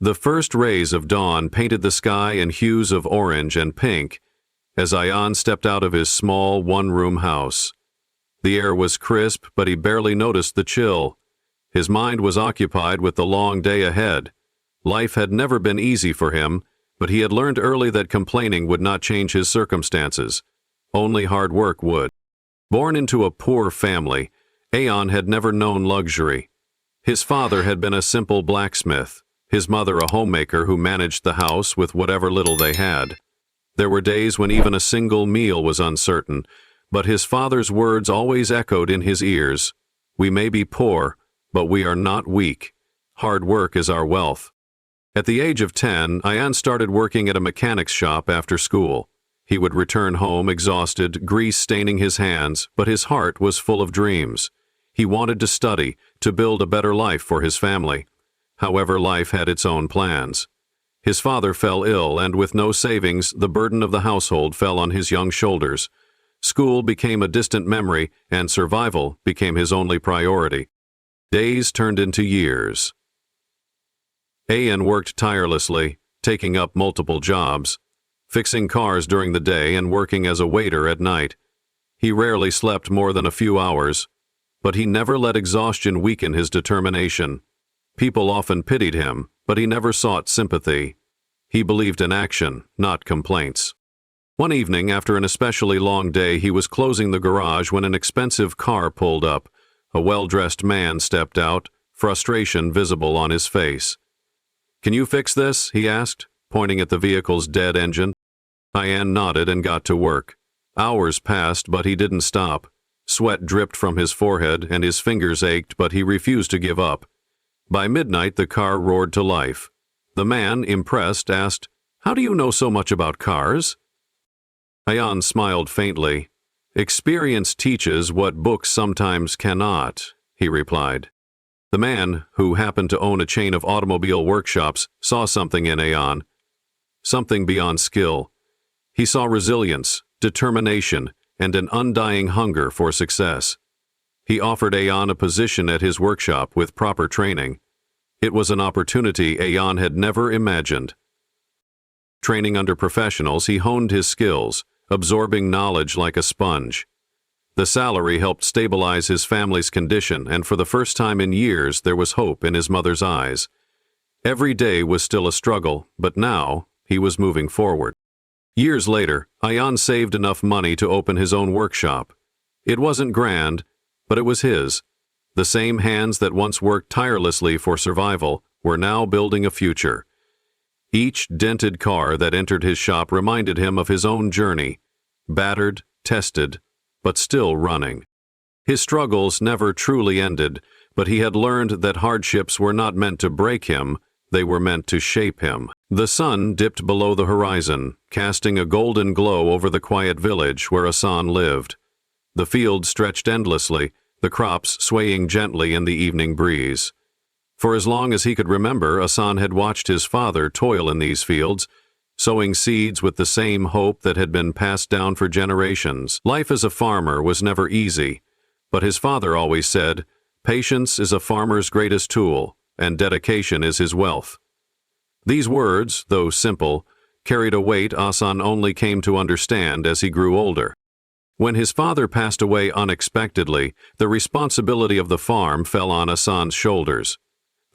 The first rays of dawn painted the sky in hues of orange and pink as Ayan stepped out of his small one-room house. The air was crisp, but he barely noticed the chill. His mind was occupied with the long day ahead. Life had never been easy for him, but he had learned early that complaining would not change his circumstances. Only hard work would. Born into a poor family, Ayan had never known luxury. His father had been a simple blacksmith, his mother a homemaker who managed the house with whatever little they had. There were days when even a single meal was uncertain, but his father's words always echoed in his ears. We may be poor, but we are not weak. Hard work is our wealth. At the age of 10, Ayan started working at a mechanic's shop after school. He would return home exhausted, grease staining his hands, but his heart was full of dreams. He wanted to study, to build a better life for his family. However, life had its own plans. His father fell ill, and with no savings, the burden of the household fell on his young shoulders. School became a distant memory, and survival became his only priority. Days turned into years. Ayan worked tirelessly, taking up multiple jobs, fixing cars during the day and working as a waiter at night. He rarely slept more than a few hours, but he never let exhaustion weaken his determination. People often pitied him, but he never sought sympathy. He believed in action, not complaints. One evening, after an especially long day, he was closing the garage when an expensive car pulled up. A well-dressed man stepped out, frustration visible on his face. "Can you fix this?" he asked, pointing at the vehicle's dead engine. Ayan nodded and got to work. Hours passed, but he didn't stop. Sweat dripped from his forehead, and his fingers ached, but he refused to give up. By midnight, the car roared to life. The man, impressed, asked, "How do you know so much about cars?" Ayan smiled faintly. "Experience teaches what books sometimes cannot," he replied. The man, who happened to own a chain of automobile workshops, saw something in Ayan, something beyond skill. He saw resilience, determination, and an undying hunger for success. He offered Ayan a position at his workshop with proper training. It was an opportunity Ayan had never imagined. Training under professionals, he honed his skills, absorbing knowledge like a sponge. The salary helped stabilize his family's condition, and for the first time in years, there was hope in his mother's eyes. Every day was still a struggle, but now he was moving forward. Years later, Ayan saved enough money to open his own workshop. It wasn't grand, but it was his. The same hands that once worked tirelessly for survival were now building a future. Each dented car that entered his shop reminded him of his own journey, battered, tested, but still running. His struggles never truly ended, but he had learned that hardships were not meant to break him, they were meant to shape him. The sun dipped below the horizon, casting a golden glow over the quiet village where Asan lived. The fields stretched endlessly, the crops swaying gently in the evening breeze. For as long as he could remember, Asan had watched his father toil in these fields, sowing seeds with the same hope that had been passed down for generations. Life as a farmer was never easy, but his father always said, "Patience is a farmer's greatest tool, and dedication is his wealth." These words, though simple, carried a weight Asan only came to understand as he grew older. When his father passed away unexpectedly, the responsibility of the farm fell on Asan's shoulders.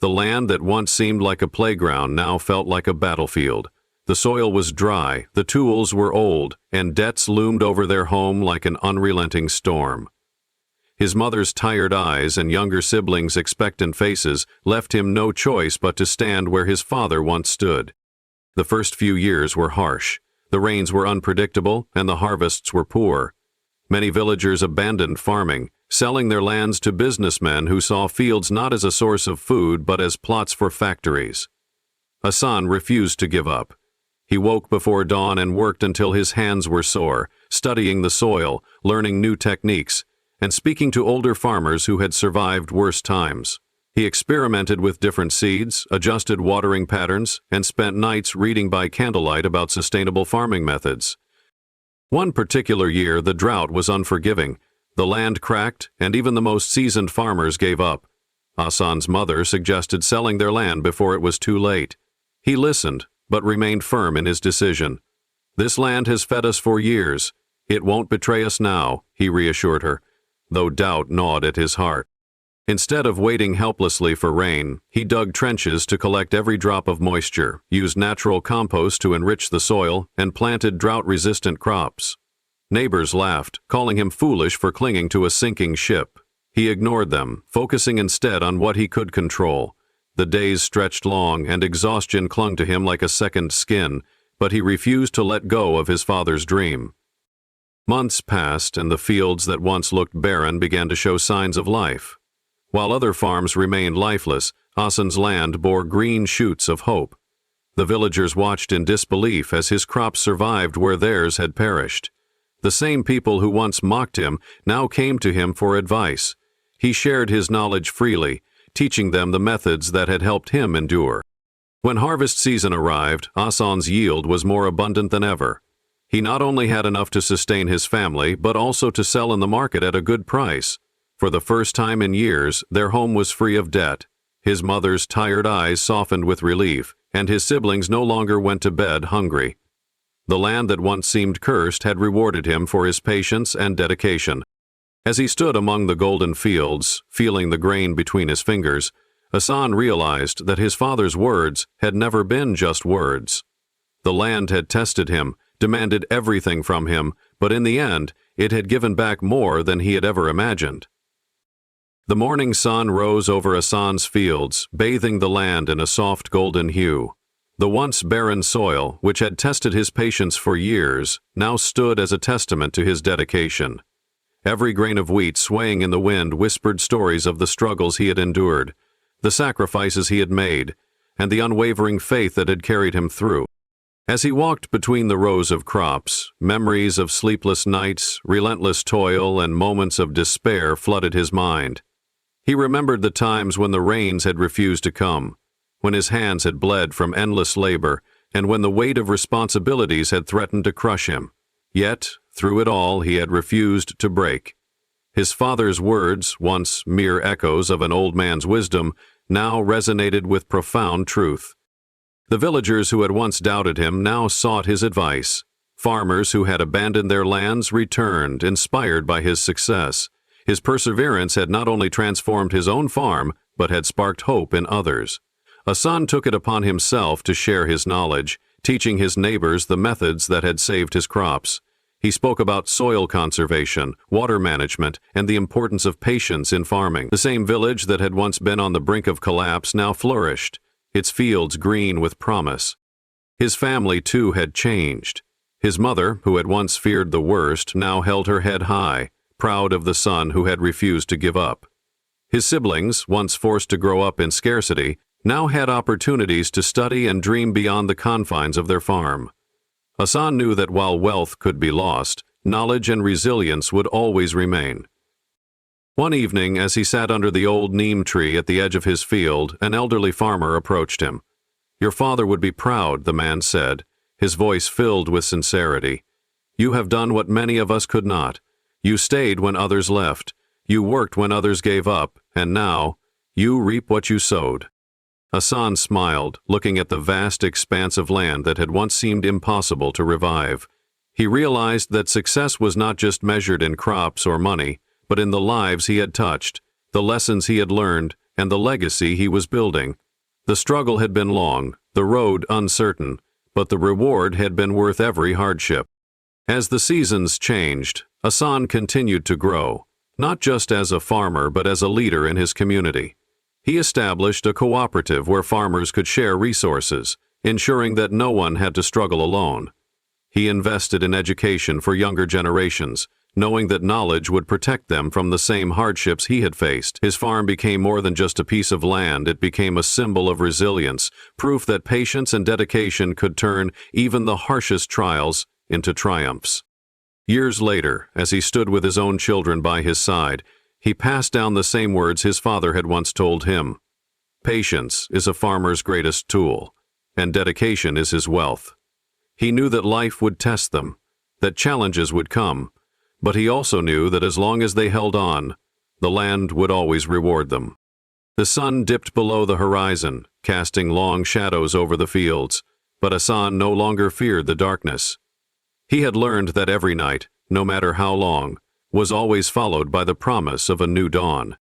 The land that once seemed like a playground now felt like a battlefield. The soil was dry, the tools were old, and debts loomed over their home like an unrelenting storm. His mother's tired eyes and younger siblings' expectant faces left him no choice but to stand where his father once stood. The first few years were harsh. The rains were unpredictable, and the harvests were poor. Many villagers abandoned farming, selling their lands to businessmen who saw fields not as a source of food but as plots for factories. Asan refused to give up. He woke before dawn and worked until his hands were sore, studying the soil, learning new techniques, and speaking to older farmers who had survived worse times. He experimented with different seeds, adjusted watering patterns, and spent nights reading by candlelight about sustainable farming methods. One particular year, the drought was unforgiving. The land cracked, and even the most seasoned farmers gave up. Asan's mother suggested selling their land before it was too late. He listened, but remained firm in his decision. "This land has fed us for years. It won't betray us now," he reassured her, though doubt gnawed at his heart. Instead of waiting helplessly for rain, he dug trenches to collect every drop of moisture, used natural compost to enrich the soil, and planted drought-resistant crops. Neighbors laughed, calling him foolish for clinging to a sinking ship. He ignored them, focusing instead on what he could control. The days stretched long, and exhaustion clung to him like a second skin, but he refused to let go of his father's dream. Months passed, and the fields that once looked barren began to show signs of life. While other farms remained lifeless, Hassan's land bore green shoots of hope. The villagers watched in disbelief as his crops survived where theirs had perished. The same people who once mocked him now came to him for advice. He shared his knowledge freely, teaching them the methods that had helped him endure. When harvest season arrived, Hassan's yield was more abundant than ever. He not only had enough to sustain his family, but also to sell in the market at a good price. For the first time in years, their home was free of debt. His mother's tired eyes softened with relief, and his siblings no longer went to bed hungry. The land that once seemed cursed had rewarded him for his patience and dedication. As he stood among the golden fields, feeling the grain between his fingers, Hassan realized that his father's words had never been just words. The land had tested him, demanded everything from him, but in the end, it had given back more than he had ever imagined. The morning sun rose over Hassan's fields, bathing the land in a soft golden hue. The once barren soil, which had tested his patience for years, now stood as a testament to his dedication. Every grain of wheat swaying in the wind whispered stories of the struggles he had endured, the sacrifices he had made, and the unwavering faith that had carried him through. As he walked between the rows of crops, memories of sleepless nights, relentless toil, and moments of despair flooded his mind. He remembered the times when the rains had refused to come, when his hands had bled from endless labor, and when the weight of responsibilities had threatened to crush him. Yet, through it all, he had refused to break. His father's words, once mere echoes of an old man's wisdom, now resonated with profound truth. The villagers who had once doubted him now sought his advice. Farmers who had abandoned their lands returned, inspired by his success. His perseverance had not only transformed his own farm, but had sparked hope in others. Hassan took it upon himself to share his knowledge, teaching his neighbors the methods that had saved his crops. He spoke about soil conservation, water management, and the importance of patience in farming. The same village that had once been on the brink of collapse now flourished, its fields green with promise. His family, too, had changed. His mother, who had once feared the worst, now held her head high, proud of the son who had refused to give up. His siblings, once forced to grow up in scarcity, now had opportunities to study and dream beyond the confines of their farm. Hassan knew that while wealth could be lost, knowledge and resilience would always remain. One evening, as he sat under the old neem tree at the edge of his field, an elderly farmer approached him. "Your father would be proud," the man said, his voice filled with sincerity. "You have done what many of us could not. You stayed when others left. You worked when others gave up, and now, you reap what you sowed." Hassan smiled, looking at the vast expanse of land that had once seemed impossible to revive. He realized that success was not just measured in crops or money, but in the lives he had touched, the lessons he had learned, and the legacy he was building. The struggle had been long, the road uncertain, but the reward had been worth every hardship. As the seasons changed, Hassan continued to grow, not just as a farmer but as a leader in his community. He established a cooperative where farmers could share resources, ensuring that no one had to struggle alone. He invested in education for younger generations, knowing that knowledge would protect them from the same hardships he had faced. His farm became more than just a piece of land. It became a symbol of resilience, proof that patience and dedication could turn even the harshest trials into triumphs. Years later, as he stood with his own children by his side, he passed down the same words his father had once told him. Patience is a farmer's greatest tool, and dedication is his wealth. He knew that life would test them, that challenges would come, but he also knew that as long as they held on, the land would always reward them. The sun dipped below the horizon, casting long shadows over the fields, but Hassan no longer feared the darkness. He had learned that every night, no matter how long, was always followed by the promise of a new dawn.